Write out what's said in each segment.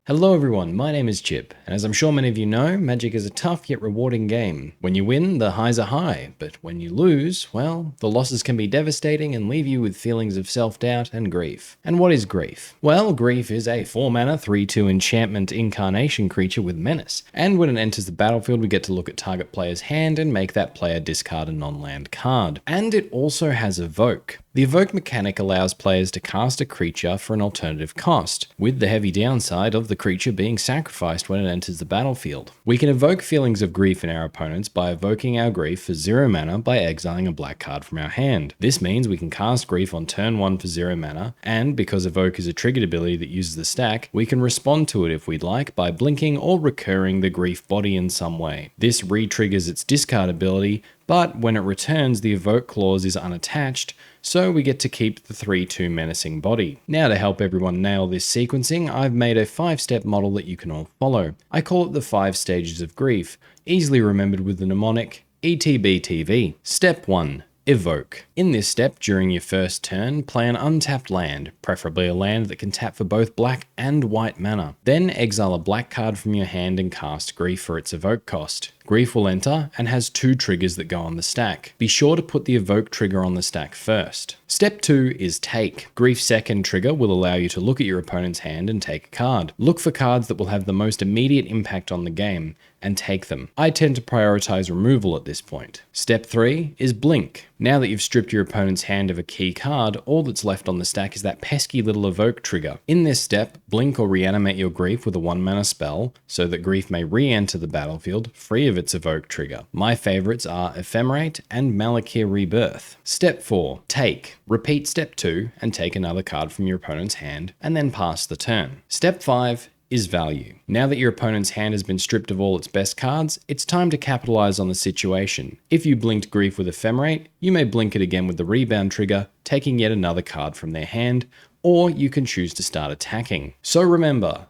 Hello everyone, my name is Chip, and as I'm sure many of you know, Magic is a tough yet rewarding game. When you win, the highs are high, but when you lose, well, the losses can be devastating and leave you with feelings of self-doubt and grief. And what is grief? Well, grief is a 4-mana 3/2 enchantment incarnation creature with menace, and when it enters the battlefield we get to look at target player's hand and make that player discard a non-land card. And it also has Evoke. The Evoke mechanic allows players to cast a creature for an alternative cost, with the heavy downside of the creature being sacrificed when it enters the battlefield. We can evoke feelings of grief in our opponents by evoking our grief for 0 mana by exiling a black card from our hand. This means we can cast grief on turn 1 for 0 mana, and because evoke is a triggered ability that uses the stack, we can respond to it if we'd like by blinking or recurring the grief body in some way. This re-triggers its discard ability, but when it returns, the evoke clause is unattached, so we get to keep the 3/2 menacing body. Now to help everyone nail this sequencing, I've made a 5-step model that you can all follow. I call it the 5 stages of grief, easily remembered with the mnemonic ETBTV. Step 1. Evoke. In this step, during your first turn, play an untapped land, preferably a land that can tap for both black and white mana. Then exile a black card from your hand and cast Grief for its evoke cost. Grief will enter and has 2 triggers that go on the stack. Be sure to put the evoke trigger on the stack first. Step 2 is Take. Grief's second trigger will allow you to look at your opponent's hand and take a card. Look for cards that will have the most immediate impact on the game, and take them. I tend to prioritize removal at this point. Step 3 is Blink. Now that you've stripped your opponent's hand of a key card, all that's left on the stack is that pesky little evoke trigger. In this step, blink or reanimate your grief with a 1-mana spell, so that grief may re-enter the battlefield, free of its evoke trigger. My favorites are Ephemerate and Malakir Rebirth. Step 4, Take. Repeat step 2 and take another card from your opponent's hand, and then pass the turn. Step 5 is Value. Now that your opponent's hand has been stripped of all its best cards, it's time to capitalize on the situation. If you blinked grief with Ephemerate, you may blink it again with the rebound trigger, taking yet another card from their hand, or you can choose to start attacking. So remember,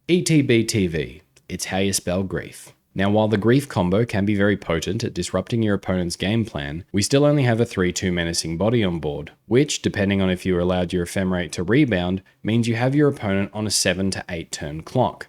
ETBTV, it's how you spell grief. Now, while the grief combo can be very potent at disrupting your opponent's game plan, we still only have a 3/2 menacing body on board, which, depending on if you allowed your Ephemerate to rebound, means you have your opponent on a 7 to 8 turn clock.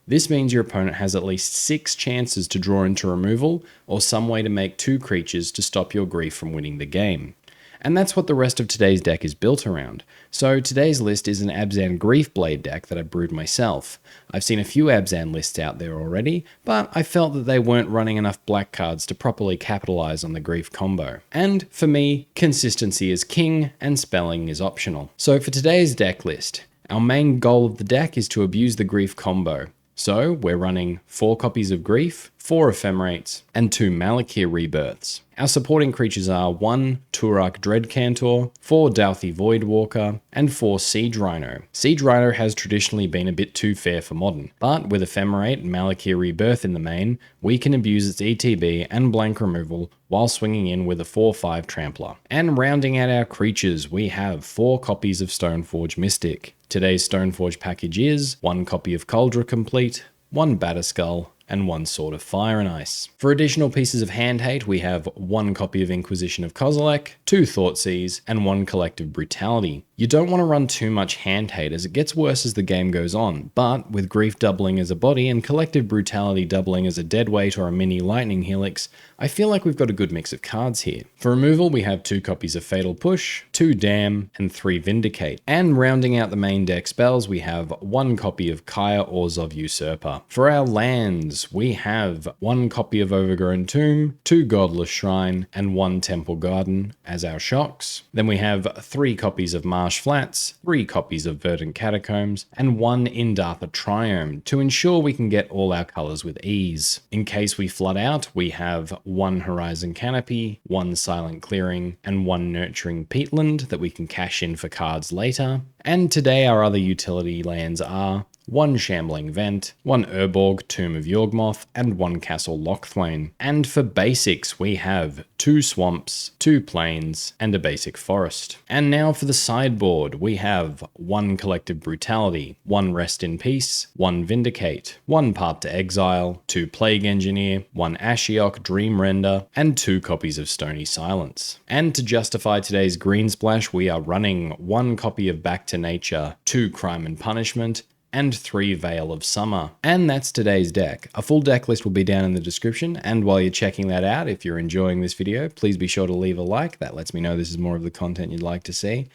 This means your opponent has at least 6 chances to draw into removal, or some way to make 2 creatures to stop your grief from winning the game. And that's what the rest of today's deck is built around. So today's list is an Abzan Griefblade deck that I brewed myself. I've seen a few Abzan lists out there already, but I felt that they weren't running enough black cards to properly capitalize on the grief combo. And for me, consistency is king and spelling is optional. So for today's deck list, our main goal of the deck is to abuse the grief combo. So we're running 4 copies of Grief, 4 Ephemerates, and 2 Malakir Rebirths. Our supporting creatures are 1 Tourach Dread Cantor, 4 Dauthi Voidwalker, and 4 Siege Rhino. Siege Rhino has traditionally been a bit too fair for Modern, but with Ephemerate and Malakir Rebirth in the main, we can abuse its ETB and blank removal while swinging in with a 4/5 Trampler. And rounding out our creatures, we have 4 copies of Stoneforge Mystic. Today's Stoneforge package is 1 copy of Kaldra Compleat, 1 Batterskull, and 1 Sword of Fire and Ice. For additional pieces of hand hate, we have 1 copy of Inquisition of Kozilek, 2 Thoughtseize, and 1 Collective Brutality. You don't want to run too much hand hate as it gets worse as the game goes on, but with Grief doubling as a body and Collective Brutality doubling as a deadweight or a mini lightning helix, I feel like we've got a good mix of cards here. For removal, we have 2 copies of Fatal Push, 2 Damn, and 3 Vindicate. And rounding out the main deck spells, we have 1 copy of Kaya Orzhov Usurper. For our lands, we have 1 copy of Overgrown Tomb, 2 Godless Shrine, and 1 Temple Garden as our shocks. Then we have 3 copies of Marsh Flats, 3 copies of Verdant Catacombs, and 1 Indatha Triome to ensure we can get all our colors with ease. In case we flood out, we have 1 Horizon Canopy, 1 Silent Clearing, and 1 Nurturing Peatland that we can cash in for cards later. And today our other utility lands are 1 Shambling Vent, 1 Urborg, Tomb of Yawgmoth, and 1 Castle Locthwain. And for basics, we have 2 swamps, 2 plains, and a basic forest. And now for the sideboard, we have 1 Collective Brutality, 1 Rest in Peace, 1 Vindicate, 1 Path to Exile, 2 Plague Engineer, 1 Ashiok Dream Render, and 2 copies of Stony Silence. And to justify today's green splash, we are running 1 copy of Back to Nature, 2 Crime and Punishment, and 3 Veil of Summer. And that's today's deck. A full deck list will be down in the description, and while you're checking that out, if you're enjoying this video, please be sure to leave a like. That lets me know this is more of the content you'd like to see.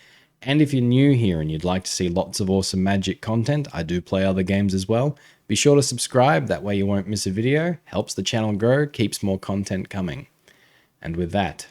And if you're new here and you'd like to see lots of awesome Magic content, I do play other games as well. Be sure to subscribe, that way you won't miss a video. Helps the channel grow, keeps more content coming. And with that,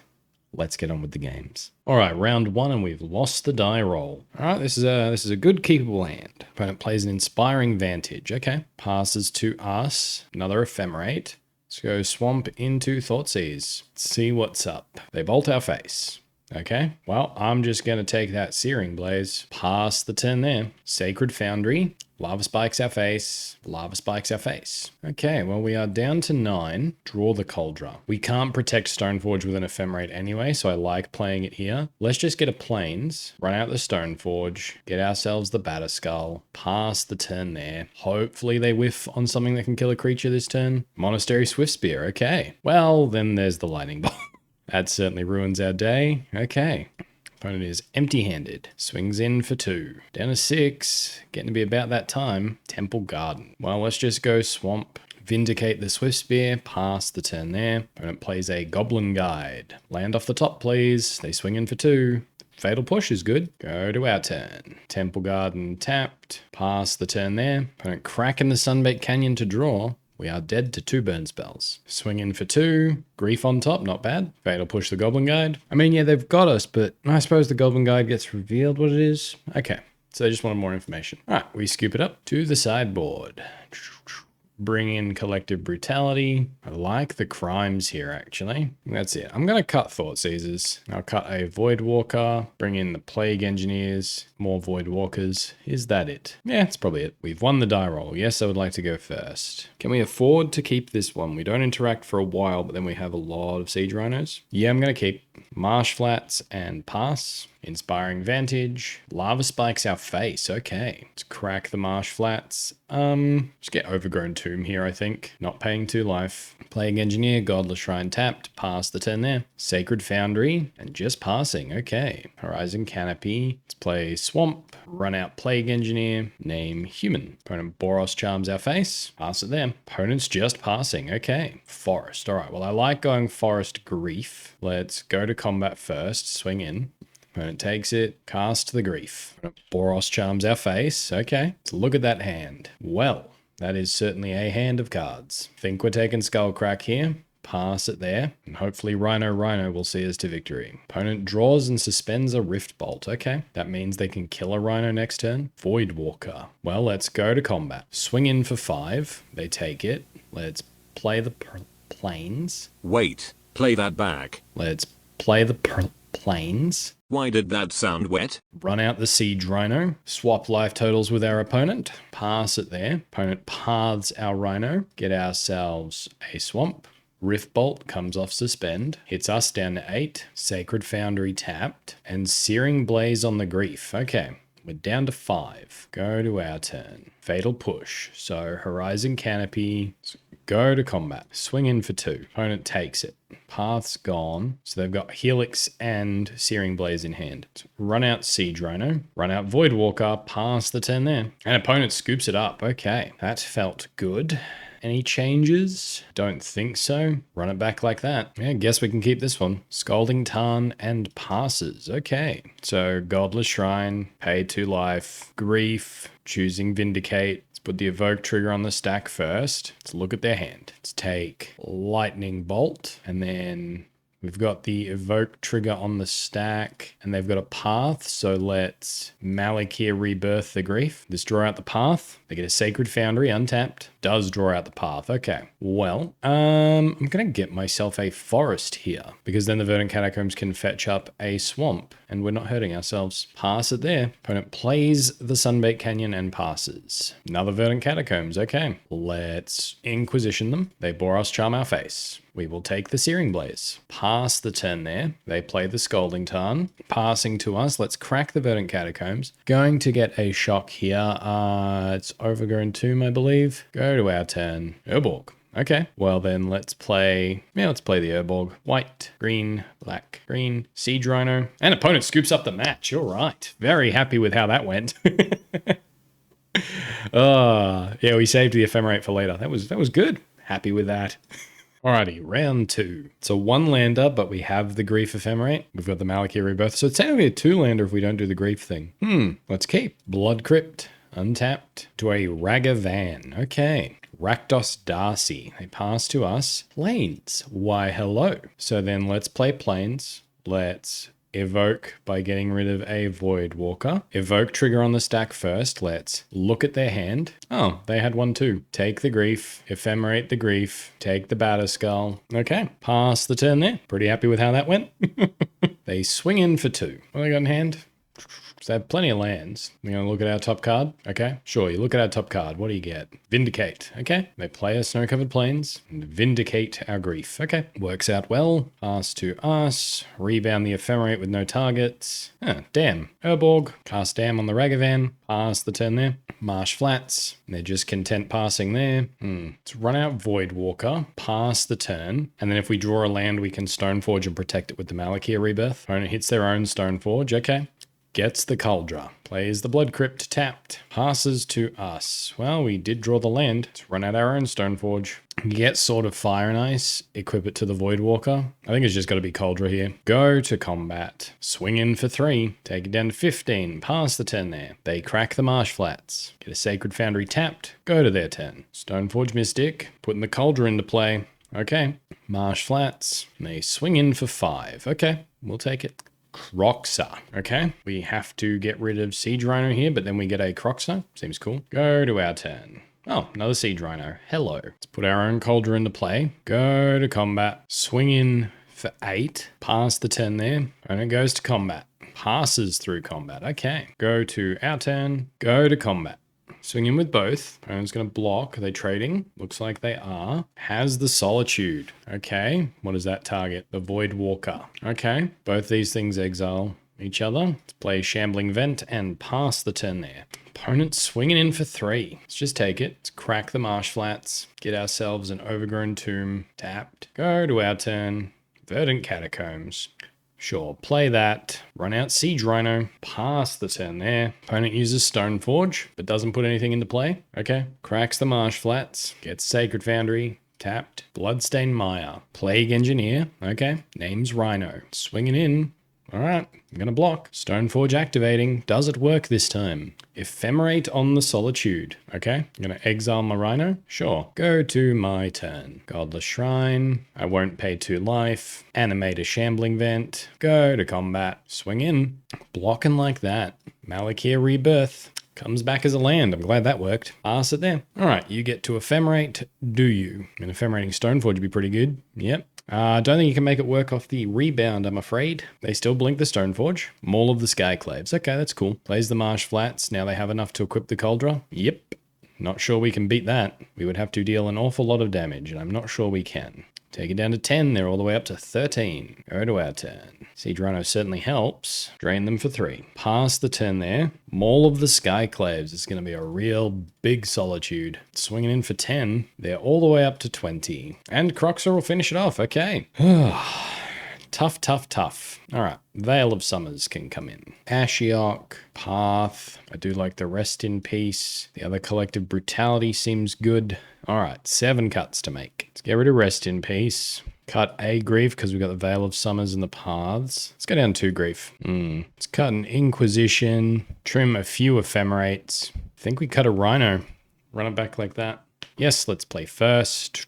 let's get on with the games. All right, round 1, and we've lost the die roll. All right, this is a good keepable hand. Opponent plays an Inspiring Vantage. Okay, passes to us. Another Ephemerate. Let's go swamp into Thoughtseize. See what's up. They bolt our face. Okay, well, I'm just going to take that Searing Blaze. Pass the turn there. Sacred Foundry. Lava Spikes our face. Lava Spikes our face. Okay, well, we are down to 9. Draw the Kaldra. We can't protect Stoneforge with an Ephemerate anyway, so I like playing it here. Let's just get a Plains, run out the Stoneforge, get ourselves the Batterskull, pass the turn there. Hopefully they whiff on something that can kill a creature this turn. Monastery Swiftspear, okay. Well, then there's the Lightning Bolt. That certainly ruins our day. Okay. Opponent is empty-handed. Swings in for 2. Down to 6. Getting to be about that time. Temple Garden. Well, let's just go swamp. Vindicate the Swiftspear. Pass the turn there. Opponent plays a Goblin Guide. Land off the top, please. They swing in for 2. Fatal Push is good. Go to our turn. Temple Garden tapped. Pass the turn there. Opponent cracking the Sunbaked Canyon to draw. We are dead to 2 burn spells. Swing in for 2. Grief on top, not bad. Fatal Push the Goblin Guide. I mean, yeah, they've got us, but I suppose the Goblin Guide gets revealed what it is. Okay, so they just wanted more information. All right, we scoop it up to the sideboard. Bring in Collective Brutality. I like the crimes here, actually. That's it. I'm going to cut Thoughtseizes. I'll cut a Voidwalker. Bring in the Plague Engineers. More Voidwalkers. Is that it? Yeah, that's probably it. We've won the die roll. Yes, I would like to go first. Can we afford to keep this one? We don't interact for a while, but then we have a lot of Siege Rhinos. Yeah, I'm going to keep Marsh Flats and pass. Inspiring Vantage. Lava Spikes our face. Okay. Let's crack the Marsh Flats. Just get Overgrown Tomb here, I think. Not paying 2 life. Plague Engineer, Godless Shrine tapped. Pass the turn there. Sacred Foundry. And just passing. Okay. Horizon Canopy. Let's play Swamp. Run out Plague Engineer. Name Human. Opponent Boros charms our face. Pass it there. Opponent's just passing. Okay. Forest. All right. Well, I like going Forest Grief. Let's go to combat first. Swing in. Opponent takes it, cast the Grief. Boros charms our face. Okay, let's look at that hand. Well, that is certainly a hand of cards. Think we're taking Skullcrack here. Pass it there, and hopefully Rhino will see us to victory. Opponent draws and suspends a Rift Bolt. Okay, that means they can kill a Rhino next turn. Voidwalker. Well, let's go to combat. Swing in for 5. They take it. Let's play the Plains. Wait, play that back. Let's play the Plains. Why did that sound wet? Run out the Siege Rhino. Swap life totals with our opponent. Pass it there. Opponent paths our Rhino. Get ourselves a Swamp. Rift Bolt comes off suspend. Hits us down to 8. Sacred Foundry tapped. And Searing Blaze on the Grief. Okay. We're down to 5. Go to our turn. Fatal Push. So Horizon Canopy. Go to combat. Swing in for 2. Opponent takes it. Path's gone. So they've got Helix and Searing Blaze in hand. Run out Siege Rhino. Run out Voidwalker. Pass the turn there. And opponent scoops it up. Okay. That felt good. Any changes? Don't think so. Run it back like that. Yeah, guess we can keep this one. Scalding Tarn and passes. Okay. So Godless Shrine. Pay 2 life. Grief. Choosing Vindicate. Put the evoke trigger on the stack first. Let's look at their hand. Let's take Lightning Bolt, and then we've got the evoke trigger on the stack, and they've got a path, so let's Malakir Rebirth the Grief. Let's draw out the path. They get a Sacred Foundry untapped. Does draw out the path. Okay. Well, I'm going to get myself a forest here, because then the Verdant Catacombs can fetch up a swamp, and we're not hurting ourselves. Pass it there. Opponent plays the Sunbaked Canyon and passes. Another Verdant Catacombs. Okay. Let's Inquisition them. They Boros charm our face. We will take the Searing Blaze. Pass the turn there. They play the Scalding Tarn. Passing to us. Let's crack the Verdant Catacombs. Going to get a shock here. It's Overgrown Tomb, I believe. Go to our turn. Urborg. Okay, well then let's play the Urborg. White, green, black, green, Siege Rhino. And opponent scoops up the match. All right. Very happy with how that went. Yeah, we saved the Ephemerate for later. That was good. Happy with that. Alrighty, round 2. It's a 1-lander, but we have the Grief Ephemerate. We've got the Malakir Rebirth, so it's technically a 2-lander if we don't do the Grief thing. Let's keep. Blood Crypt, untapped, to a Ragavan. Okay. Rakdos Darcy. They pass to us. Plains. Why, hello. So then let's play Plains. Let's evoke by getting rid of a Voidwalker. Evoke trigger on the stack first. Let's look at their hand. Oh, they had one too. Take the Grief, Ephemerate the Grief, take the Batterskull. Okay, pass the turn there. Pretty happy with how that went. They swing in for 2. What do they got in hand? So they have plenty of lands. We're going to look at our top card. Okay, sure, you look at our top card. What do you get? Vindicate. Okay, they play a Snow-Covered Plains and vindicate our Grief. Okay, works out well. Pass to us. Rebound the Ephemerate with no targets. Damn. Urborg. Cast Dam on the Ragavan. Pass the turn there. Marsh Flats. They're just content passing there. Let's run out Voidwalker. Pass the turn. And then if we draw a land, we can Stoneforge and protect it with the Malakir Rebirth. Opponent hits their own Stoneforge. Okay. Gets the Kaldra. Plays the Blood Crypt tapped. Passes to us. Well, we did draw the land. Let's run out our own Stoneforge. Get Sword of Fire and Ice. Equip it to the Voidwalker. I think it's just got to be Kaldra here. Go to combat. Swing in for 3. Take it down to 15. Pass the turn there. They crack the Marsh Flats. Get a Sacred Foundry tapped. Go to their turn. Stoneforge Mystic. Putting the Kaldra into play. Okay. Marsh Flats. And they swing in for 5. Okay. We'll take it. Croxa. Okay, we have to get rid of Siege Rhino here, but then we get a Croxa. Seems cool. Go to our turn. Oh, another Siege Rhino. Hello. Let's put our own Kaldra into play. Go to combat. Swing in for 8. Pass the turn there. And it goes to combat. Passes through combat. Okay. Go to our turn. Go to combat. Swing in with both. Opponent's going to block. Are they trading? Looks like they are. Has the Solitude. Okay. What is that target? The Voidwalker. Okay. Both these things exile each other. Let's play Shambling Vent and pass the turn there. Opponent swinging in for 3. Let's just take it. Let's crack the Marsh Flats. Get ourselves an Overgrown Tomb tapped. Go to our turn. Verdant Catacombs. Sure, play that. Run out Siege Rhino. Pass the turn there. Opponent uses Stoneforge, but doesn't put anything into play. Okay. Cracks the Marsh Flats. Gets Sacred Foundry. Tapped. Bloodstained Mire. Plague Engineer. Okay. Names Rhino. Swinging in. Alright, I'm going to block. Stoneforge activating. Does it work this time? Ephemerate on the Solitude. Okay, I'm going to exile my Rhino. Sure. Go to my turn. Godless Shrine. I won't pay 2 life. Animate a Shambling Vent. Go to combat. Swing in. Blocking like that. Malakir Rebirth. Comes back as a land. I'm glad that worked. Pass it there. Alright, you get to Ephemerate. Do you? And Ephemerating Stoneforge would be pretty good. Yep. I don't think you can make it work off the rebound, I'm afraid. They still blink the Stoneforge. Maul of the Skyclaves. Okay, that's cool. Plays the Marsh Flats. Now they have enough to equip the Kaldra. Yep. Not sure we can beat that. We would have to deal an awful lot of damage, and I'm not sure we can. Take it down to 10. They're all the way up to 13. Go to our turn. Siege Rhino certainly helps. Drain them for 3. Pass the turn there. Maul of the Skyclaves is going to be a real big Solitude. Swinging in for 10. They're all the way up to 20. And Croxa will finish it off. Okay. Tough, tough, tough. All right. Veil of Summers can come in. Ashiok, Path. I do like the Rest in Peace. The other Collective Brutality seems good. All right. 7 cuts to make. Let's get rid of Rest in Peace. Cut a Grief because we've got the Veil of Summers and the Paths. Let's go down 2 Grief. Let's cut an Inquisition. Trim a few Ephemerates. I think we cut a Rhino. Run it back like that. Yes, let's play first.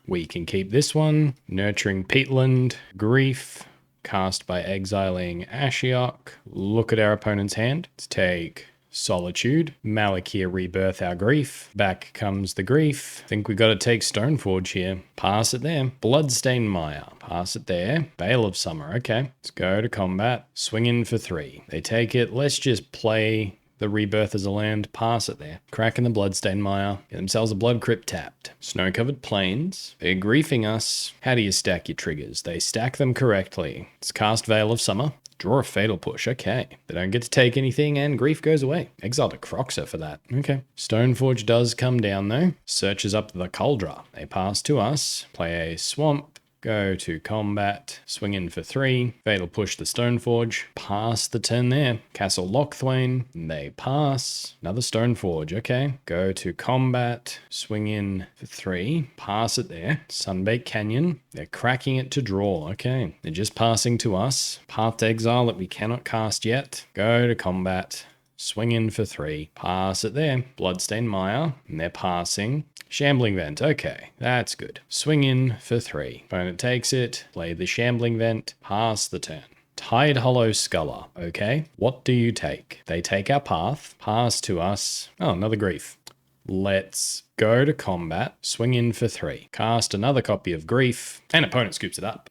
We can keep this one. Nurturing Peatland. Grief. Cast by exiling Ashiok. Look at our opponent's hand. Let's take Solitude. Malakir Rebirth our Grief. Back comes the Grief. Think we got to take Stoneforge here. Pass it there. Bloodstained Mire. Pass it there. Veil of Summer. Okay. Let's go to combat. Swing in for 3. They take it. Let's just play the Rebirth as a land. Pass it there. Cracking the Bloodstained Mire. Get themselves a Blood Crypt tapped. Snow-Covered Plains. They're griefing us. How do you stack your triggers? They stack them correctly. Let's cast Veil of Summer. Draw a Fatal Push. Okay. They don't get to take anything and Grief goes away. Exiled a Croxa for that. Okay. Stoneforge does come down though. Searches up the Kaldra. They pass to us. Play a Swamp. Go to combat, swing in for 3. Fatal push the Stoneforge. Pass the turn there. Castle Locthwain, they pass. Another Stoneforge, okay. Go to combat, swing in for 3. Pass it there. Sunbaked Canyon, they're cracking it to draw, okay. They're just passing to us. Path to Exile that we cannot cast yet. Go to combat, swing in for 3. Pass it there. Bloodstained Mire, and they're passing. Shambling Vent, okay, that's good. Swing in for 3. Opponent takes it, play the Shambling Vent, pass the turn. Tide Hollow Sculler, okay. What do you take? They take our path, pass to us. Oh, another Grief. Let's go to combat, swing in for 3. Cast another copy of Grief, and opponent scoops it up.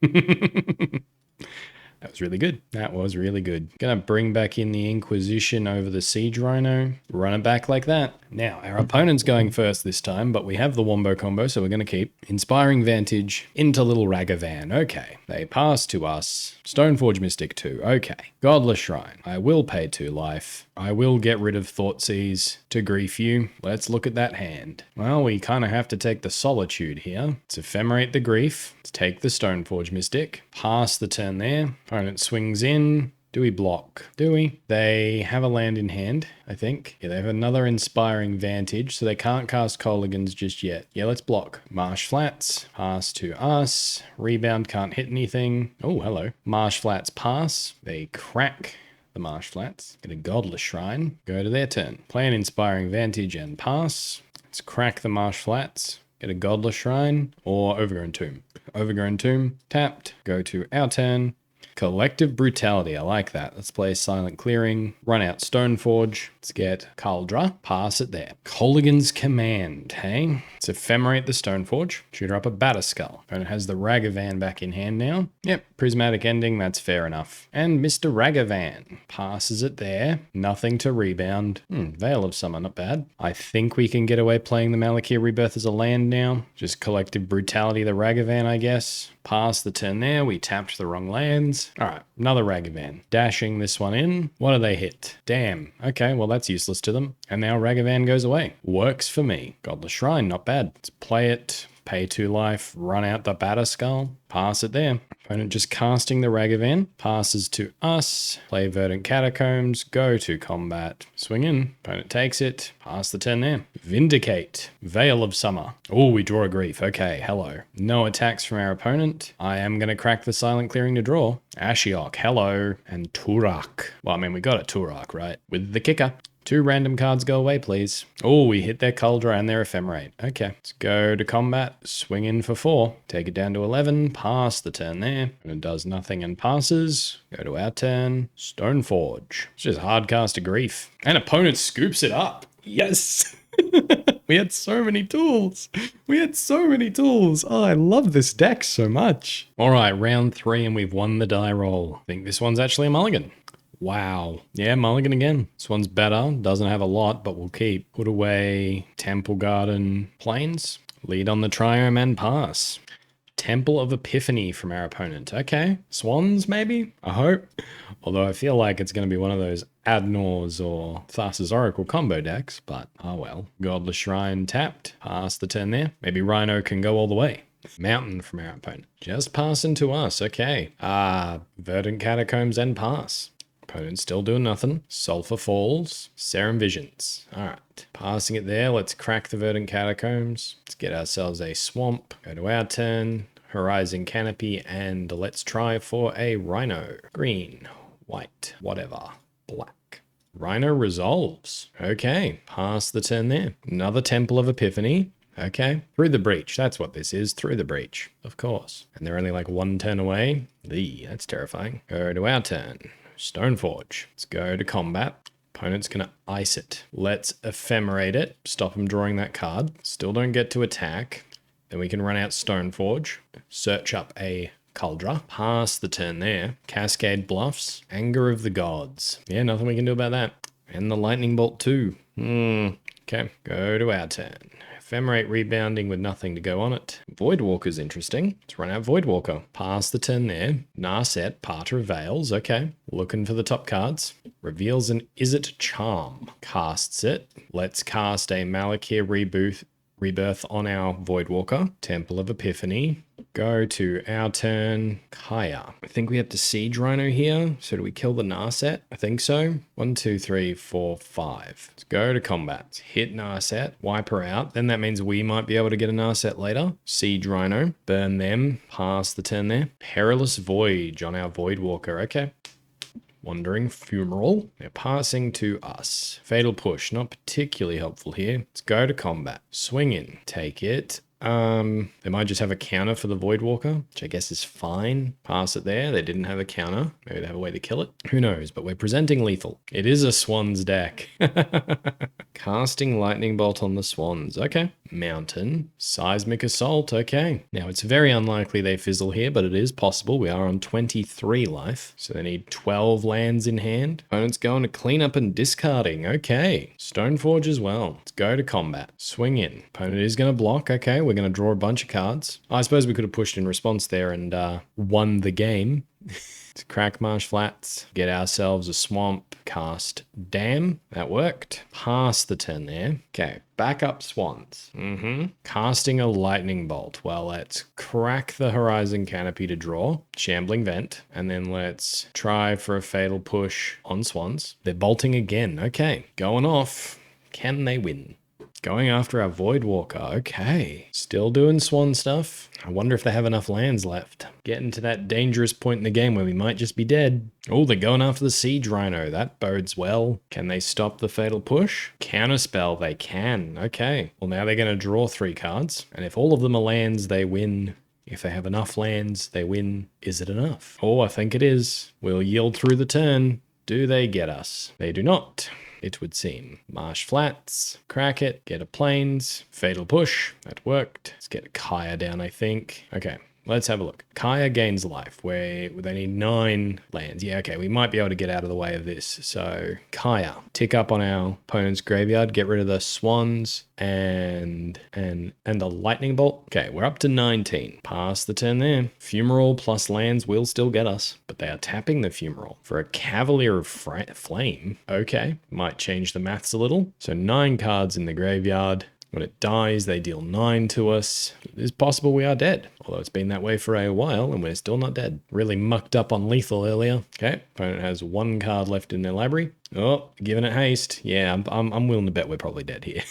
That was really good. That was really good. Gonna bring back in the Inquisition over the Siege Rhino. Run it back like that. Now, our opponent's going first this time, but we have the Wombo combo, so we're gonna keep Inspiring Vantage into Little Ragavan. Okay. They pass to us. Stoneforge Mystic 2. Okay. Godless Shrine. I will pay 2 life. I will get rid of Thoughtseize to grief you. Let's look at that hand. Well, we kind of have to take the Solitude here. Let's Ephemerate the Grief. Let's take the Stoneforge Mystic. Pass the turn there. Opponent swings in. Do we block? Do we? They have a land in hand, I think. Yeah, they have another Inspiring Vantage, so they can't cast Colligans just yet. Yeah, let's block. Marsh Flats, pass to us. Rebound, can't hit anything. Oh, hello. Marsh Flats pass. They crack the Marsh Flats. Get a Godless Shrine. Go to their turn. Play an Inspiring Vantage and pass. Let's crack the Marsh Flats. Get a Godless Shrine or Overgrown Tomb. Overgrown Tomb, tapped. Go to our turn. Collective Brutality, I like that. Let's play Silent Clearing, run out Stoneforge. Let's get Kaldra, pass it there. Colligan's Command, hey? Let's Ephemerate the Stoneforge, shoot her up a Batterskull. Opponent has the Ragavan back in hand now. Yep, Prismatic Ending, that's fair enough. And Mr. Ragavan passes it there. Nothing to rebound. Veil of Summer, not bad. I think we can get away playing the Malakir Rebirth as a land now. Just Collective Brutality the Ragavan, I guess. Pass the turn there. We tapped the wrong lands. All right, another Ragavan. Dashing this one in. What do they hit? Damn. Okay, well, that's useless to them. And now Ragavan goes away. Works for me. Godless Shrine, not bad. Let's play it. Pay 2 life. Run out the Batterskull. Pass it there. Opponent just casting the Ragavan. Passes to us. Play Verdant Catacombs. Go to combat. Swing in. Opponent takes it. Pass the turn there. Vindicate. Veil of Summer. Oh, we draw a Grief. Okay, hello. No attacks from our opponent. I am going to crack the Silent Clearing to draw. Ashiok. Hello. And Tourach. Well, I mean, we got a Tourach, right? With the kicker. 2 random cards go away, please. Oh, we hit their Kaldra and their Ephemerate. Okay, let's go to combat. Swing in for 4. Take it down to 11. Pass the turn there. And it does nothing and passes. Go to our turn. Stoneforge. It's just hard cast a Grief. And opponent scoops it up. Yes! We had so many tools. We had so many tools. Oh, I love this deck so much. All right, round 3 and we've won the die roll. I think this one's actually a mulligan. Wow. Yeah, mulligan again. This one's better. Doesn't have a lot, but we'll keep. Put away Temple Garden Plains. Lead on the Triome and pass. Temple of Epiphany from our opponent. Okay. Swans, maybe? I hope. Although I feel like it's going to be one of those Adnors or Thassa's Oracle combo decks, but oh well. Godless Shrine tapped. Pass the turn there. Maybe Rhino can go all the way. Mountain from our opponent. Just passing to us. Okay. Verdant Catacombs and pass. Opponent still doing nothing. Sulphur Falls. Serum Visions. Alright. Passing it there. Let's crack the Verdant Catacombs. Let's get ourselves a swamp. Go to our turn. Horizon Canopy. And let's try for a Rhino. Green. White. Whatever. Black. Rhino resolves. Okay. Pass the turn there. Another Temple of Epiphany. Okay. Through the Breach. That's what this is. Through the Breach. Of course. And they're only like 1 turn away. That's terrifying. Go to our turn. Stoneforge. Let's go to combat. Opponent's going to ice it. Let's Ephemerate it. Stop him drawing that card. Still don't get to attack. Then we can run out Stoneforge. Search up a Kaldra. Pass the turn there. Cascade Bluffs. Anger of the Gods. Yeah, nothing we can do about that. And the Lightning Bolt too. Okay, go to our turn. Ephemerate rebounding with nothing to go on it. Voidwalker's interesting. Let's run out Voidwalker. Pass the turn there. Narset, Parter of Veils. Okay. Looking for the top cards. Reveals an Izzet Charm. Casts it. Let's cast a Malakir Rebirth on our Voidwalker. Temple of Epiphany. Go to our turn. Kaya. I think we have to Siege Rhino here. So do we kill the Narset? I think so. 1, 2, 3, 4, 5. Let's go to combat. Let's hit Narset. Wipe her out. Then that means we might be able to get a Narset later. Siege Rhino. Burn them. Pass the turn there. Perilous Voyage on our Voidwalker. Okay. Wandering Fumarole. They're passing to us. Fatal Push. Not particularly helpful here. Let's go to combat. Swing in. Take it. They might just have a counter for the Voidwalker, which I guess is fine. Pass it there. They didn't have a counter. Maybe they have a way to kill it. Who knows? But we're presenting lethal. It is a Swans deck. Casting Lightning Bolt on the Swans. Okay. Mountain. Seismic Assault. Okay. Now, it's very unlikely they fizzle here, but it is possible. We are on 23 life, so they need 12 lands in hand. Opponent's going to clean up and discarding. Okay. Stoneforge as well. Let's go to combat. Swing in. Opponent is going to block. Okay. We're going to draw a bunch of cards. I suppose we could have pushed in response there and won the game. To crack Marsh Flats, get ourselves a swamp, cast Dam. That worked. Pass the turn there. Okay, back up Swans. Casting a Lightning Bolt. Well, let's crack the Horizon Canopy to draw. Shambling Vent. And then let's try for a Fatal Push on Swans. They're bolting again. Okay, going off. Can they win? Going after our Voidwalker. Okay. Still doing Swan stuff. I wonder if they have enough lands left. Getting to that dangerous point in the game where we might just be dead. Oh, they're going after the Siege Rhino. That bodes well. Can they stop the Fatal Push? Counterspell. They can. Okay. Well, now they're going to draw 3 cards. And if all of them are lands, they win. If they have enough lands, they win. Is it enough? Oh, I think it is. We'll yield through the turn. Do they get us? They do not. It would seem. Marsh Flats, crack it, get a Plains, Fatal Push, that worked. Let's get a Kaya down, I think. Okay, let's have a look. Kaya gains life, where they need 9 lands. Yeah, okay, we might be able to get out of the way of this. So, Kaya, tick up on our opponent's graveyard, get rid of the Swans and the Lightning Bolt. Okay, we're up to 19. Pass the turn there. Fumarole plus lands will still get us, but they are tapping the Fumarole for a Cavalier of Flame. Okay, might change the maths a little. So 9 cards in the graveyard. When it dies, they deal 9 to us. It is possible we are dead, although it's been that way for a while and we're still not dead. Really mucked up on lethal earlier. Okay, opponent has 1 card left in their library. Oh, giving it haste. Yeah, I'm willing to bet we're probably dead here.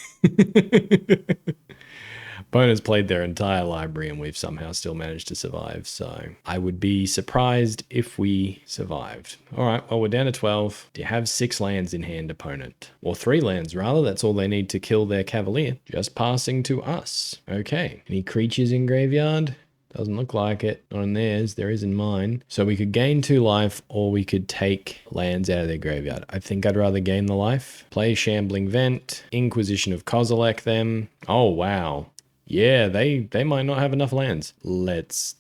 Opponent's played their entire library and we've somehow still managed to survive, so I would be surprised if we survived. All right, well, we're down to 12. Do you have 6 lands in hand, opponent? Or 3 lands, rather. That's all they need to kill their Cavalier. Just passing to us. Okay. Any creatures in graveyard? Doesn't look like it. Not in theirs. There is in mine. So we could gain 2 life or we could take lands out of their graveyard. I think I'd rather gain the life. Play Shambling Vent. Inquisition of Kozilek them. Oh, wow. Yeah, they might not have enough lands. Let's,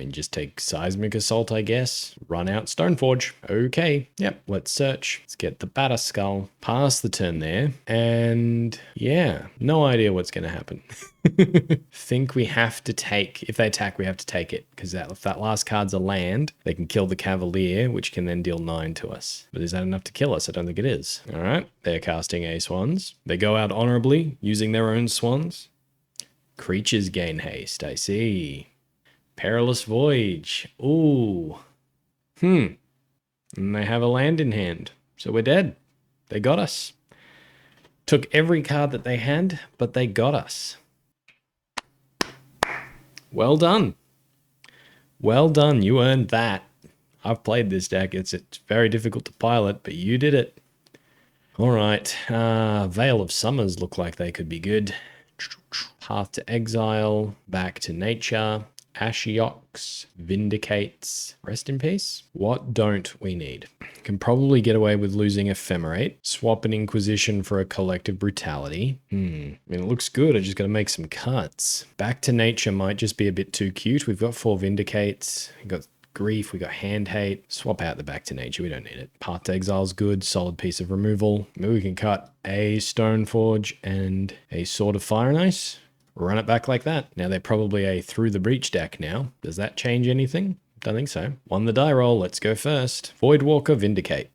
just take Seismic Assault, I guess. Run out Stoneforge. Okay, yep, let's search. Let's get the Batterskull. Pass the turn there. And yeah, no idea what's going to happen. Think we have to take, if they attack, we have to take it. Because if that last card's a land, they can kill the Cavalier, which can then deal 9 to us. But is that enough to kill us? I don't think it is. All right, they're casting a Swans. They go out honorably, using their own Swans. Creatures gain haste, I see. Perilous Voyage. Ooh. And they have a land in hand. So we're dead. They got us. Took every card that they had, but they got us. Well done. Well done. You earned that. I've played this deck. It's very difficult to pilot, but you did it. All right. Veil of Summers look like they could be good. Path to Exile, Back to Nature, Ashiox, Vindicates, Rest in Peace. What don't we need? Can probably get away with losing Ephemerate. Swap an Inquisition for a Collective Brutality. It looks good. I just got to make some cuts. Back to Nature might just be a bit too cute. We've got 4 Vindicates. We've got Grief, we got Hand Hate. Swap out the Back to Nature, we don't need it. Path to Exile's good, solid piece of removal. Maybe we can cut a Stoneforge and a Sword of Fire and Ice. Run it back like that. Now they're probably a Through the Breach deck now. Does that change anything? don't think so. Won the die roll, let's go first. Voidwalker, Vindicate.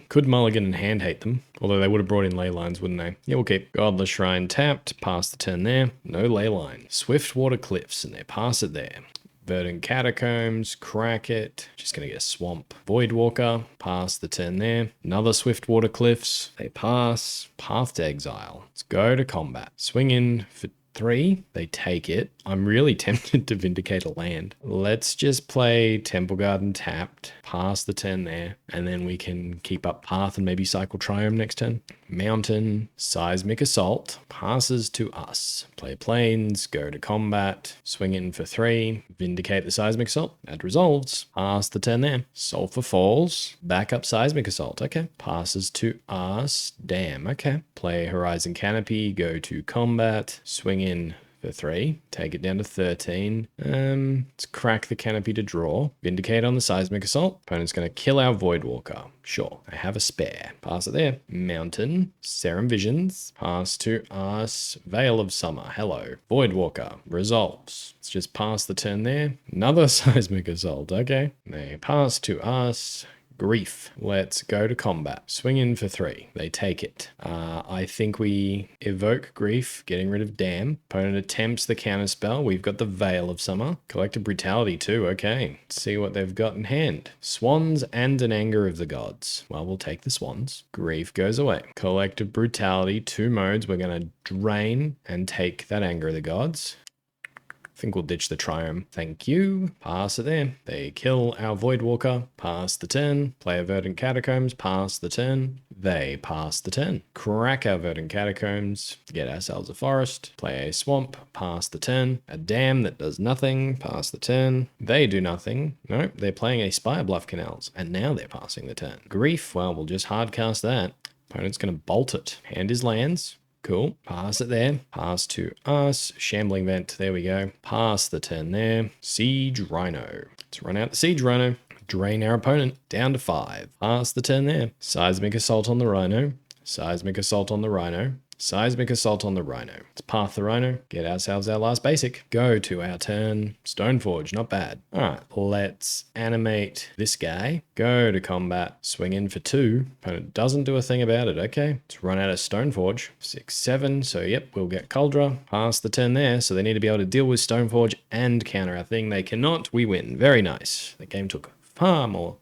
Could mulligan and hand hate them, although they would have brought in ley lines, wouldn't they? Yeah, we'll keep. Godless Shrine tapped, pass the turn there. No ley line. Swiftwater Cliffs, and they pass it there. Verdant Catacombs, crack it. Just going to get a swamp. Voidwalker, pass the turn there. Another Swiftwater Cliffs. They pass. Path to Exile. Let's go to combat. Swing in for 3. They take it. I'm really tempted to Vindicate a land. Let's just play Temple Garden tapped. Pass the turn there. And then we can keep up Path and maybe cycle Triome next turn. Mountain, Seismic Assault, passes to us. Play Plains, go to combat, swing in for 3, Vindicate the Seismic Assault, that resolves. Pass the turn there. Sulfur Falls, back up Seismic Assault, okay. Passes to us, damn, okay. Play Horizon Canopy, go to combat, swing in for 3, take it down to 13. Let's crack the Canopy to draw. Vindicate on the Seismic Assault. Opponent's going to kill our Voidwalker. Sure, I have a spare. Pass it there. Mountain, Serum Visions, pass to us. Veil of Summer, hello. Voidwalker, resolves. Let's just pass the turn there. Another Seismic Assault, okay. They pass to us. Grief. Let's go to combat. Swing in for 3. They take it. I think we evoke Grief, getting rid of Damn. Opponent attempts the counterspell. We've got the Veil of Summer. Collective Brutality too. Okay. Let's see what they've got in hand. Swans and an Anger of the Gods. Well, we'll take the Swans. Grief goes away. Collective Brutality, 2 modes. We're going to drain and take that Anger of the Gods. I think we'll ditch the Triome. Thank you. Pass it there. They kill our Voidwalker. Pass the turn. Play a Verdant Catacombs. Pass the turn. They pass the turn. Crack our Verdant Catacombs. Get ourselves a forest. Play a swamp. Pass the turn. A dam that does nothing. Pass the turn. They do nothing. Nope, they're playing a Spire Bluff Canals. And now they're passing the turn. Grief, well, we'll just hardcast that. Opponent's going to bolt it. Hand his lands. Cool. Pass it there. Pass to us. Shambling Vent. There we go. Pass the turn there. Siege Rhino. Let's run out the Siege Rhino. Drain our opponent. Down to 5. Pass the turn there. Seismic Assault on the Rhino. Seismic Assault on the Rhino. Seismic Assault on the Rhino. Let's path the Rhino. Get ourselves our last basic. Go to our turn. Stoneforge. Not bad. Alright. Let's animate this guy. Go to combat. Swing in for 2. Opponent doesn't do a thing about it. Okay. Let's run out of Stoneforge. 6, 7. So yep, we'll get Kaldra. Pass the turn there. So they need to be able to deal with Stoneforge and counter our thing. They cannot. We win. Very nice. The game took far more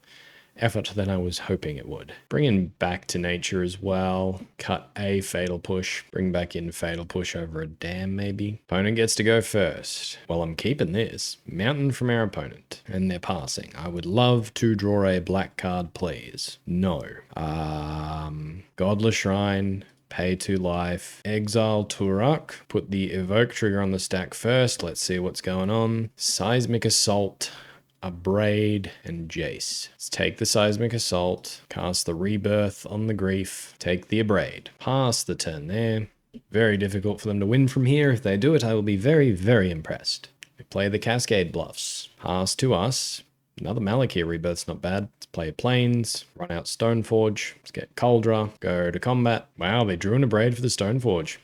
effort than I was hoping it would. Bring in Back to Nature as well. Cut a Fatal Push. Bring back in Fatal Push over a Dam maybe. Opponent gets to go first. Well, I'm keeping this. Mountain from our opponent. And they're passing. I would love to draw a black card, please. No. Godless Shrine. Pay 2 life. Exile Tourach. Put the Evoke trigger on the stack first. Let's see what's going on. Seismic Assault. Abrade and Jace. Let's take the Seismic Assault, cast the Rebirth on the Grief, take the Abrade. Pass the turn there. Very difficult for them to win from here. If they do it, I will be very, very impressed. We play the Cascade Bluffs. Pass to us. Another Malakir Rebirth's not bad. Let's play Plains, run out Stoneforge, let's get Kaldra, go to combat. Wow, they drew an Abrade for the Stoneforge.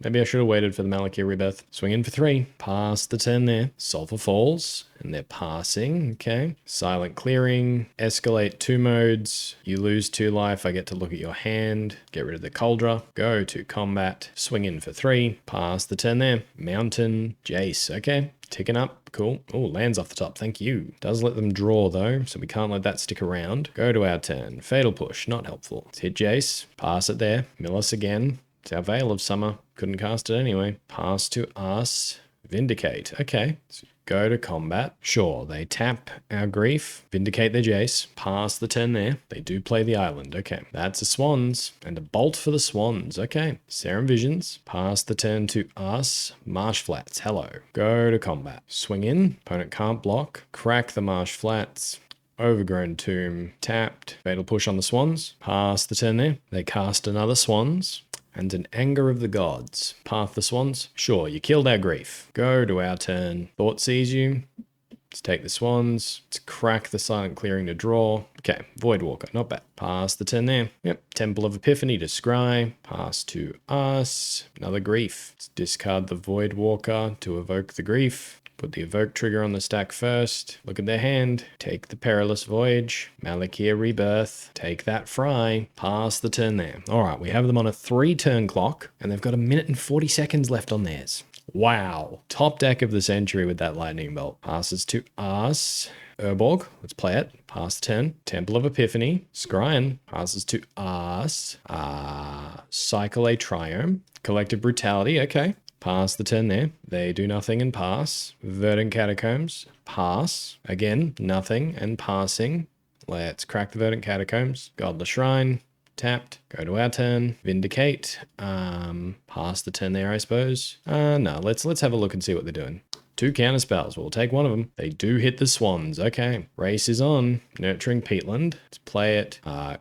Maybe I should have waited for the Malakir Rebirth. Swing in for 3. Pass the turn there. Sulfur Falls. And they're passing. Okay. Silent Clearing. Escalate 2 modes. You lose 2 life. I get to look at your hand. Get rid of the Kaldra. Go to combat. Swing in for 3. Pass the turn there. Mountain. Jace. Okay. Ticking up. Cool. Oh, lands off the top. Thank you. Does let them draw though, so we can't let that stick around. Go to our turn. Fatal Push. Not helpful. Let's hit Jace. Pass it there. Mill us again. It's our Veil of Summer. Couldn't cast it anyway. Pass to us. Vindicate. Okay. So go to combat. Sure, they tap our Grief. Vindicate their Jace. Pass the turn there. They do play the island. Okay. That's a Swans. And a Bolt for the Swans. Okay. Serum Visions. Pass the turn to us. Marsh Flats. Hello. Go to combat. Swing in. Opponent can't block. Crack the Marsh Flats. Overgrown Tomb. Tapped. Fatal Push on the Swans. Pass the turn there. They cast another Swans. And an Anger of the Gods. Path the Swans. Sure, you killed our Grief. Go to our turn. Thoughtseize you. Let's take the Swans. Let's crack the Silent Clearing to draw. Okay, Voidwalker, not bad. Pass the turn there. Yep, Temple of Epiphany to scry. Pass to us. Another Grief. Let's discard the Voidwalker to evoke the Grief. Put the evoke trigger on the stack first. Look at their hand. Take the Perilous Voyage. Malakir Rebirth. Take that Fry. Pass the turn there. All right, we have them on a 3-turn clock, and they've got 1 minute and 40 seconds left on theirs. Wow. Top deck of the century with that lightning bolt. Passes to us. Urborg, let's play it. Pass the turn. Temple of Epiphany. Scryan passes to us. Cycle a Triome. Collective Brutality, okay. Pass the turn there. They do nothing and pass. Verdant Catacombs. Pass. Again, nothing and passing. Let's crack the Verdant Catacombs. Godless Shrine. Tapped. Go to our turn. Vindicate. Pass the turn there, I suppose. No, let's have a look and see what they're doing. 2 counter spells. We'll take one of them. They do hit the swans. Okay. Race is on. Nurturing Peatland. Let's play it.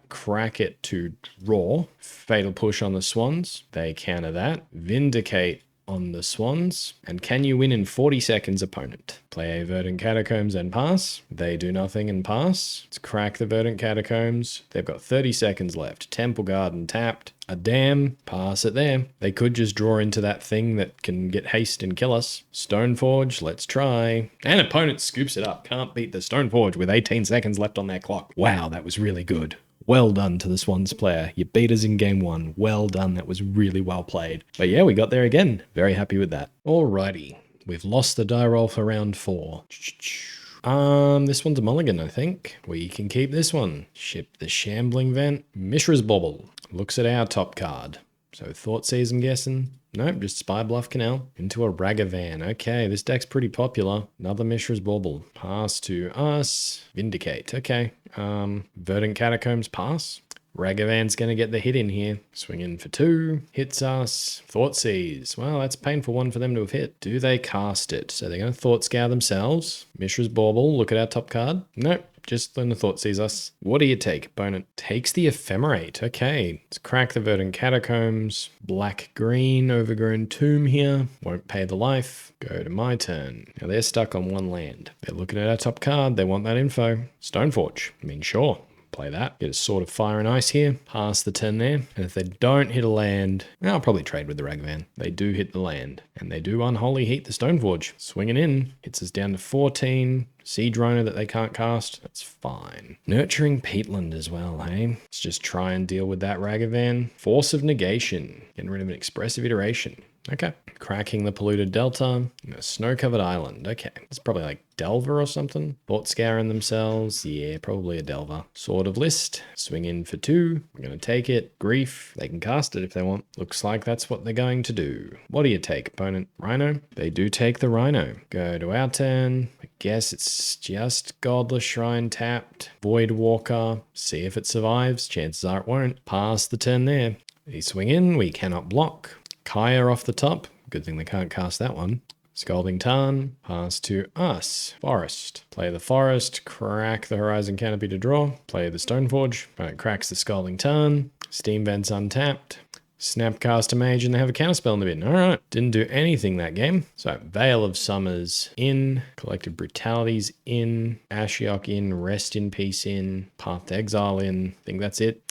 Crack it to draw. Fatal Push on the swans. They counter that. Vindicate on the swans. And can you win in 40 seconds, opponent? Play a Verdant Catacombs and pass. They do nothing and pass. Let's crack the Verdant Catacombs. They've got 30 seconds left. Temple Garden tapped. A dam. Pass it there. They could just draw into that thing that can get haste and kill us. Stoneforge, let's try. And opponent scoops it up. Can't beat the Stoneforge with 18 seconds left on their clock. Wow, that was really good. Well done to the Swans player. You beat us in game 1. Well done. That was really well played. But yeah, we got there again. Very happy with that. Alrighty. We've lost the die roll for round 4. This one's a mulligan, I think. We can keep this one. Ship the Shambling Vent. Mishra's Bauble. Looks at our top card. So Thoughtseize, I'm guessing. Nope, just Spy Bluff Canal. Into a Ragavan. Okay, this deck's pretty popular. Another Mishra's Bauble. Pass to us. Vindicate. Okay. Verdant Catacombs pass. Ragavan's going to get the hit in here. Swing in for 2. Hits us. Thoughtseize. Well, that's a painful one for them to have hit. Do they cast it? So they're going to Thought Scour themselves. Mishra's Bauble. Look at our top card. Nope. Just letting the Thoughtseize us. What do you take? Opponent takes the Ephemerate. Okay. Let's crack the Verdant Catacombs. Black-green Overgrown Tomb here. Won't pay the life. Go to my turn. Now they're stuck on 1 land. They're looking at our top card. They want that info. Stoneforge. I mean, sure. Play that. Get a Sword of Fire and Ice here. Pass the turn there. And if they don't hit a land, I'll probably trade with the Ragavan. They do hit the land. And they do Unholy Heat the Stoneforge. Swinging in. Hits us down to 14. Siege Rhino that they can't cast. That's fine. Nurturing Peatland as well, hey? Let's just try and deal with that Ragavan. Force of Negation. Getting rid of an expressive iteration. Okay. Cracking the Polluted Delta. A Snow-Covered Island. Okay. It's probably like Delver or something. Thought Scouring themselves. Yeah, probably a Delver. Sword of List. Swing in for 2. We're going to take it. Grief. They can cast it if they want. Looks like that's what they're going to do. What do you take, opponent? Rhino? They do take the Rhino. Go to our turn. I guess it's just Godless Shrine tapped. Voidwalker. See if it survives. Chances are it won't. Pass the turn there. They swing in. We cannot block. Kaya off the top. Good thing they can't cast that one. Scalding Tarn. Pass to us. Forest. Play the Forest. Crack the Horizon Canopy to draw. Play the Stoneforge. Right, cracks the Scalding Tarn. Steam Vent's untapped. Snapcast a Mage and they have a counterspell in the bin. Alright. Didn't do anything that game. So Veil of Summers in. Collective Brutality's in. Ashiok in. Rest in Peace in. Path to Exile in. I think that's it.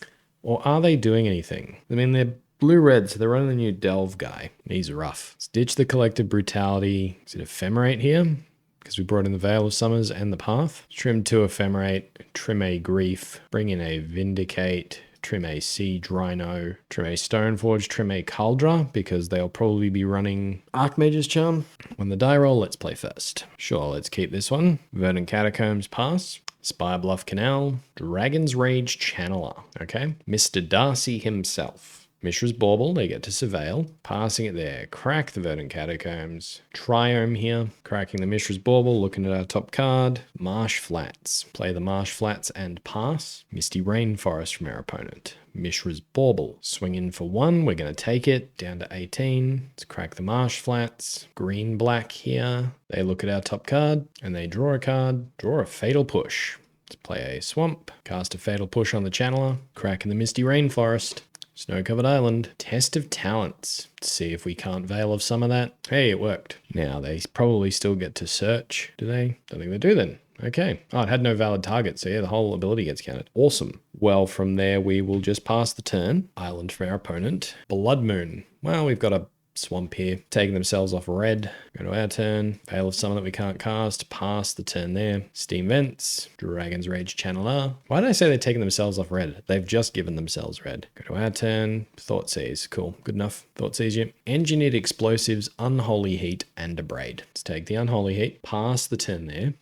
Or are they doing anything? I mean, they're blue-red, so they're running the new Delve guy. He's rough. Let's ditch the Collective Brutality. Is it Ephemerate here? Because we brought in the Veil of Summers and the Path. Trim 2 Ephemerate. Trim a Grief. Bring in a Vindicate. Trim a Siege Rhino. Trim a Stoneforge. Trim a Kaldra, because they'll probably be running Archmage's Charm. On the die roll, let's play first. Sure, let's keep this one. Verdant Catacombs pass. Spire Bluff Canal. Dragon's Rage Channeler. Okay. Mr. Darcy himself. Mishra's Bauble, they get to Surveil. Passing it there. Crack the Verdant Catacombs. Triome here. Cracking the Mishra's Bauble, looking at our top card. Marsh Flats. Play the Marsh Flats and pass. Misty Rainforest from our opponent. Mishra's Bauble. Swing in for 1. We're going to take it. Down to 18. Let's crack the Marsh Flats. Green-black here. They look at our top card and they draw a card. Draw a Fatal Push. Let's play a Swamp. Cast a Fatal Push on the Channeler. Cracking the Misty Rainforest. Snow-Covered Island. Test of Talents. Let's see if we can't Veil of some of that. Hey, it worked. Now, they probably still get to search. Do they? Don't think they do then. Okay. Oh, it had no valid target, so yeah, the whole ability gets counted. Awesome. Well, from there, we will just pass the turn. Island for our opponent. Blood Moon. Well, we've got a swamp here. Taking themselves off red. Go to our turn. Veil of Summon that we can't cast. Pass the turn there. Steam Vents. Dragon's Rage Channeler. Why did I say they're taking themselves off red? They've just given themselves red. Go to our turn. Thoughtseize. Cool. Good enough. Thoughtseize you. Engineered Explosives, Unholy Heat, and Abrade. Let's take the Unholy Heat. Pass the turn there.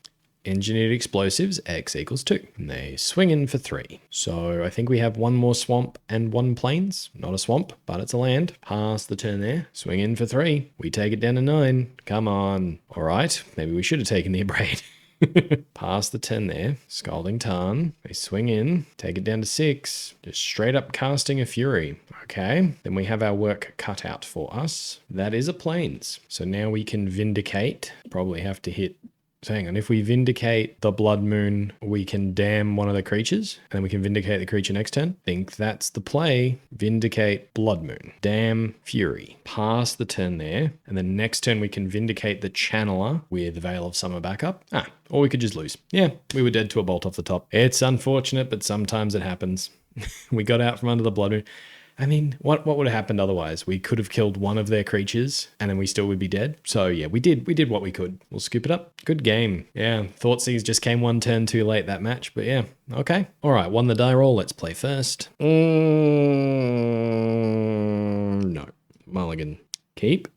Engineered Explosives, X equals 2. And they swing in for 3. So I think we have one more swamp and one plains. Not a swamp, but it's a land. Pass the turn there. Swing in for 3. We take it down to 9. Come on. All right. Maybe we should have taken the Abrade. Pass the 10 there. Scalding Tarn. They swing in. Take it down to 6. Just straight up casting a Fury. Okay. Then we have our work cut out for us. That is a plains. So now we can Vindicate. Probably have to hit... So hang on, if we Vindicate the Blood Moon, we can damn one of the creatures, and then we can Vindicate the creature next turn. Think that's the play. Vindicate Blood Moon. Damn Fury. Pass the turn there, and then next turn we can Vindicate the Channeler with Veil of Summer backup. Or we could just lose. Yeah, we were dead to a bolt off the top. It's unfortunate, but sometimes it happens. We got out from under the Blood Moon. I mean, what would have happened otherwise? We could have killed one of their creatures and then we still would be dead. So yeah, we did what we could. We'll scoop it up. Good game. Yeah, Thoughtseize just came one turn too late that match, but yeah, okay. All right, won the die roll. Let's play first. No. Mulligan. Keep.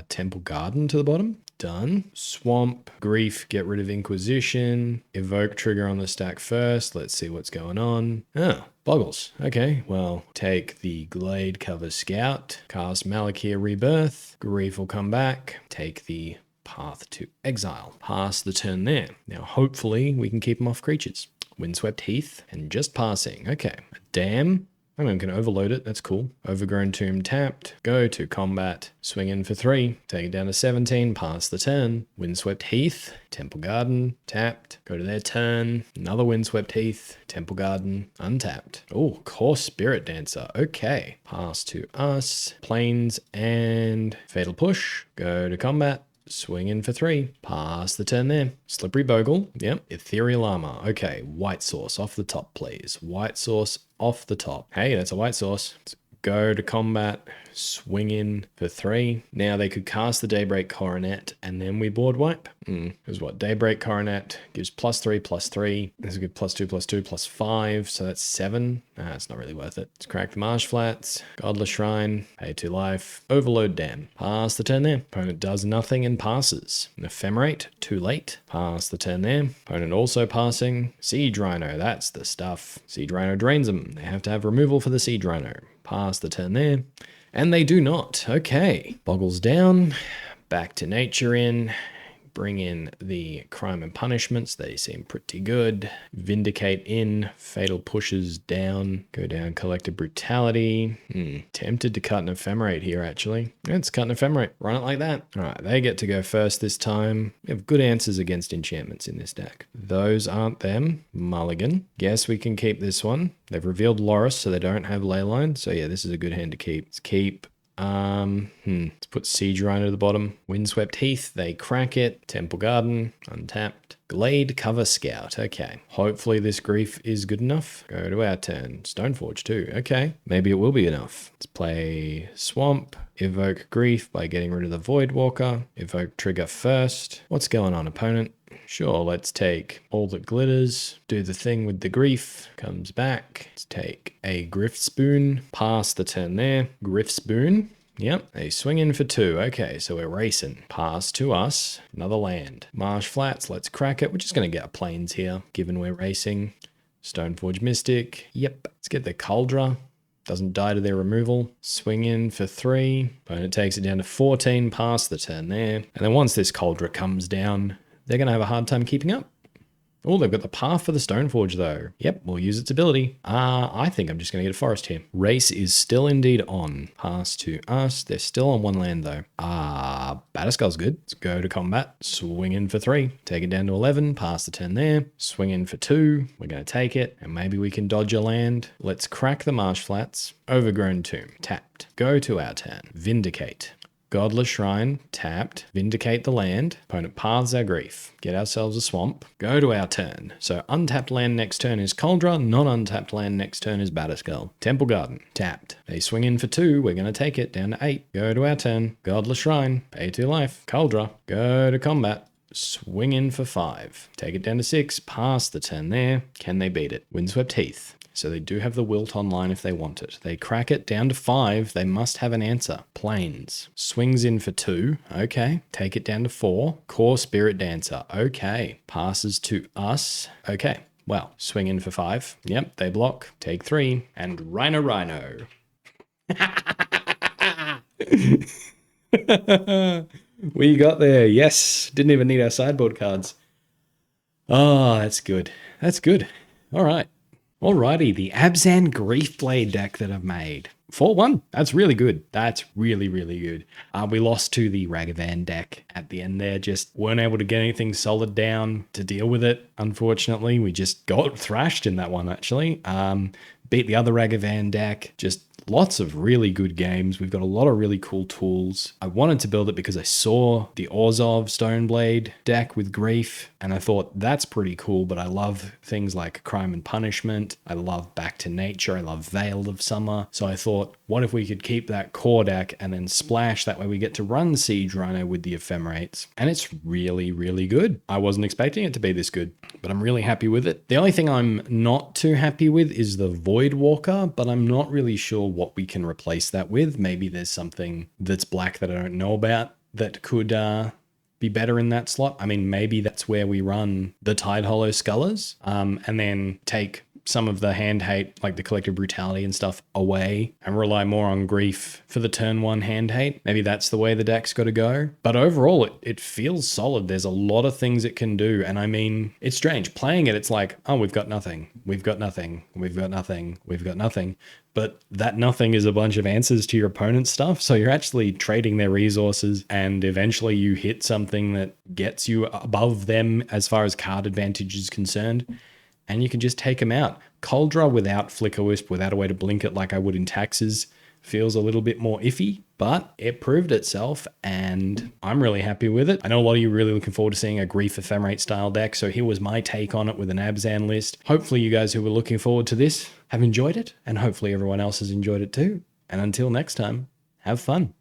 Temple Garden to the bottom. Done. Swamp, Grief, get rid of Inquisition, Evoke trigger on the stack first. Let's see what's going on. Oh, Boggles. Okay, well, take the Glade Cover Scout, cast Malakir Rebirth, Grief will come back, take the Path to Exile. Pass the turn there. Now, hopefully, we can keep them off creatures. Windswept Heath, and just passing. Okay, Dam. I'm going to overload it. That's cool. Overgrown Tomb tapped. Go to combat. Swing in for 3. Take it down to 17. Pass the turn. Windswept Heath. Temple Garden. Tapped. Go to their turn. Another Windswept Heath. Temple Garden. Untapped. Oh, Core Spirit Dancer. Okay. Pass to us. Plains and Fatal Push. Go to combat. Swing in for 3. Pass the turn there. Slippery Bogle. Yep. Ethereal Armor. Okay. White Source off the top, please. White Source off the top. Hey, that's a white source. Let's go to combat. Swing in for 3. Now they could cast the Daybreak Coronet and then we board wipe. Because what? Daybreak Coronet gives +3/+3. This will give +2/+2 +5. So that's 7. It's not really worth it. Let's crack the Marsh Flats. Godless Shrine. Pay 2 life. Overload Dam. Pass the turn there. Opponent does nothing and passes. An Ephemerate. Too late. Pass the turn there. Opponent also passing. Siege Rhino. That's the stuff. Siege Rhino drains them. They have to have removal for the Siege Rhino. Pass the turn there. And they do not. Okay. Boggles down. Back to nature in. Bring in the crime and punishments. They seem pretty good. Vindicate in. Fatal pushes down. Go down Collective Brutality. Tempted to cut an Ephemerate here, actually. Let's cut an Ephemerate. Run it like that. All right, they get to go first this time. We have good answers against enchantments in this deck. Those aren't them. Mulligan. Guess we can keep this one. They've revealed Loris, so they don't have Leyline. So yeah, this is a good hand to keep. Let's keep... Let's put Siege Rhino to the bottom. Windswept Heath, they crack it. Temple Garden, untapped. Glade Cover Scout, okay. Hopefully this Grief is good enough. Go to our turn. Stoneforge too, okay. Maybe it will be enough. Let's play Swamp. Evoke Grief by getting rid of the Voidwalker. Evoke trigger first. What's going on, opponent? Sure, let's take all that glitters, do the thing with the Grief, comes back. Let's take a Griff Spoon, pass the turn there. Griff Spoon, yep, a swing in for 2. Okay, so we're racing. Pass to us, another land. Marsh Flats, let's crack it. We're just going to get our plains here, given we're racing. Stoneforge Mystic, yep. Let's get the Kaldra. Doesn't die to their removal. Swing in for 3. Opponent takes it down to 14, pass the turn there. And then once this Kaldra comes down, they're going to have a hard time keeping up. Oh, they've got the path for the Stoneforge though. Yep, we'll use its ability. I think I'm just going to get a forest here. Race is still indeed on. Pass to us. They're still on 1 land though. Batterskull's good. Let's go to combat. Swing in for 3. Take it down to 11. Pass the turn there. Swing in for 2. We're going to take it. And maybe we can dodge a land. Let's crack the Marsh Flats. Overgrown Tomb. Tapped. Go to our turn. Vindicate. Godless Shrine, tapped, vindicate the land. Opponent paths our grief. Get ourselves a swamp. Go to our turn. So untapped land next turn is Kaldra, non-untapped land next turn is Batterskull. Temple Garden, tapped. They swing in for 2, we're going to take it down to 8. Go to our turn. Godless Shrine, pay 2 life. Kaldra, go to combat. Swing in for 5. Take it down to 6, pass the turn there. Can they beat it? Windswept Heath. So they do have the Wilt online if they want it. They crack it down to 5. They must have an answer. Plains. Swings in for 2. Okay. Take it down to 4. Core Spirit Dancer. Okay. Passes to us. Okay. Well, swing in for 5. Yep, they block. Take 3. And Rhino. We got there. Yes. Didn't even need our sideboard cards. Oh, that's good. That's good. All right. Alrighty, the Abzan Griefblade deck that I've made. 4-1. That's really good. That's really, really good. We lost to the Ragavan deck at the end there. Just weren't able to get anything solid down to deal with it. Unfortunately, we just got thrashed in that one, actually. Beat the other Ragavan deck. Just lots of really good games. We've got a lot of really cool tools. I wanted to build it because I saw the Orzhov Stoneblade deck with Grief, and I thought that's pretty cool, but I love things like Crime and Punishment. I love Back to Nature. I love Veil of Summer. So I thought, what if we could keep that core deck and then splash? That way we get to run Siege Rhino with the Ephemerates. And it's really, really good. I wasn't expecting it to be this good, but I'm really happy with it. The only thing I'm not too happy with is the Voidwalker, but I'm not really sure what we can replace that with. Maybe there's something that's black that I don't know about that could be better in that slot. I mean, maybe that's where we run the Tidehollow Scullers and then take some of the hand hate, like the Collective Brutality and stuff, away and rely more on Grief for the turn 1 hand hate. Maybe that's the way the deck's got to go. But overall, it feels solid. There's a lot of things it can do. And I mean, it's strange. Playing it, it's like, oh, we've got nothing. We've got nothing. We've got nothing. We've got nothing. But that nothing is a bunch of answers to your opponent's stuff. So you're actually trading their resources, and eventually you hit something that gets you above them as far as card advantage is concerned. And you can just take them out. Kaldra without Flicker Wisp, without a way to blink it like I would in Taxes, feels a little bit more iffy, but it proved itself, and I'm really happy with it. I know a lot of you are really looking forward to seeing a Grief Ephemerate style deck, so here was my take on it with an Abzan list. Hopefully you guys who were looking forward to this have enjoyed it, and hopefully everyone else has enjoyed it too. And until next time, have fun.